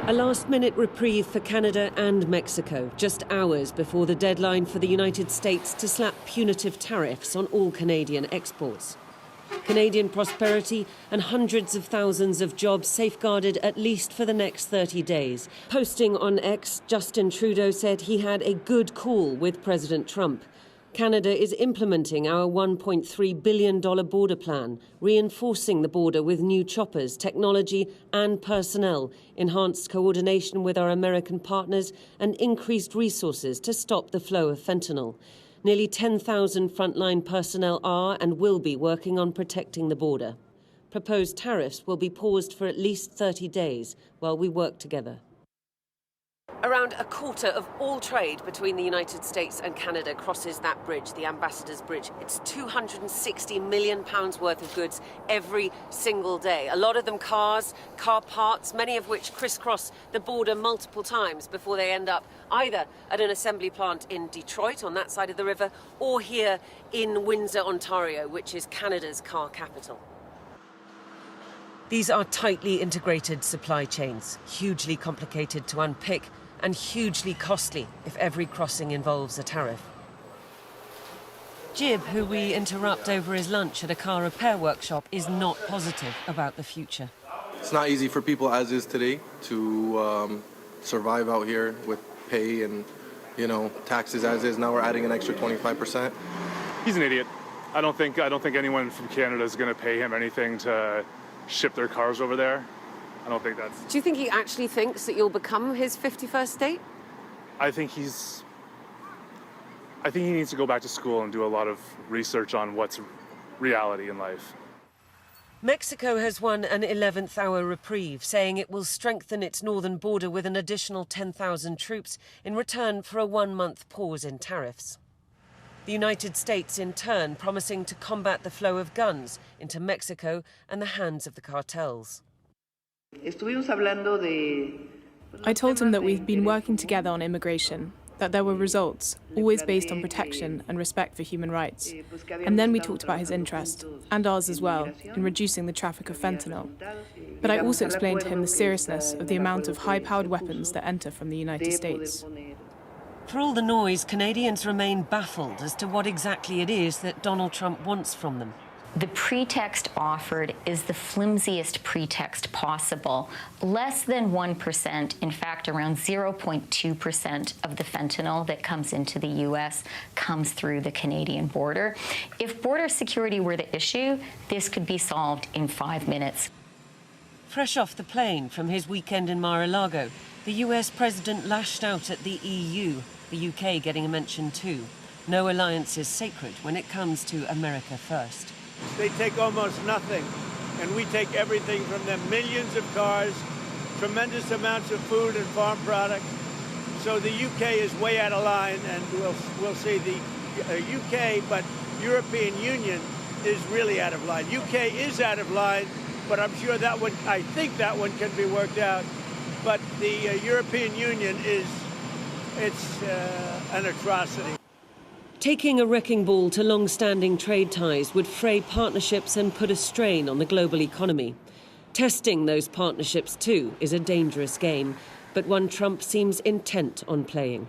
A last-minute reprieve for Canada and Mexico, just hours before the deadline for the United States to slap punitive tariffs on all Canadian exports. Canadian prosperity and hundreds of thousands of jobs safeguarded at least for the next 30 days. Posting on X, Justin Trudeau said he had a good call with President Trump. Canada is implementing our $1.3 billion border plan, reinforcing the border with new choppers, technology and personnel, enhanced coordination with our American partners and increased resources to stop the flow of fentanyl. Nearly 10,000 frontline personnel are and will be working on protecting the border. Proposed tariffs will be paused for at least 30 days while we work together. Around a quarter of all trade between the United States and Canada crosses that bridge, the Ambassador's Bridge. It's £260 million worth of goods every single day. A lot of them cars, car parts, many of which crisscross the border multiple times before they end up either at an assembly plant in Detroit on that side of the river or here in Windsor, Ontario, which is Canada's car capital. These are tightly integrated supply chains, hugely complicated to unpick and hugely costly if every crossing involves a tariff. Jib, who we interrupt over his lunch at a car repair workshop, is not positive about the future. It's not easy for people as is today to survive out here with pay and, taxes as is. Now we're adding an extra 25%. He's an idiot. I don't think anyone from Canada is going to pay him anything to ship their cars over there. I don't think that's... Do you think he actually thinks that you'll become his 51st state? I think he needs to go back to school and do a lot of research on what's reality in life. Mexico has won an 11th hour reprieve, saying it will strengthen its northern border with an additional 10,000 troops in return for a 1-month pause in tariffs. The United States, in turn, promising to combat the flow of guns into Mexico and the hands of the cartels. I told him that we've been working together on immigration, that there were results, always based on protection and respect for human rights. And then we talked about his interest, and ours as well, in reducing the traffic of fentanyl. But I also explained to him the seriousness of the amount of high-powered weapons that enter from the United States. For all the noise, Canadians remain baffled as to what exactly it is that Donald Trump wants from them. The pretext offered is the flimsiest pretext possible. Less than 1%, in fact, around 0.2% of the fentanyl that comes into the U.S. comes through the Canadian border. If border security were the issue, this could be solved in 5 minutes. Fresh off the plane from his weekend in Mar-a-Lago, the US president lashed out at the EU, the UK getting a mention too. No alliance is sacred when it comes to America first. They take almost nothing, and we take everything from them. Millions of cars, tremendous amounts of food and farm products. So the UK is way out of line, and we'll see the UK, but European Union is really out of line. UK is out of line, but I'm sure that one, I think that one can be worked out. But the European Union it's an atrocity. Taking a wrecking ball to long-standing trade ties would fray partnerships and put a strain on the global economy. Testing those partnerships, too, is a dangerous game, but one Trump seems intent on playing.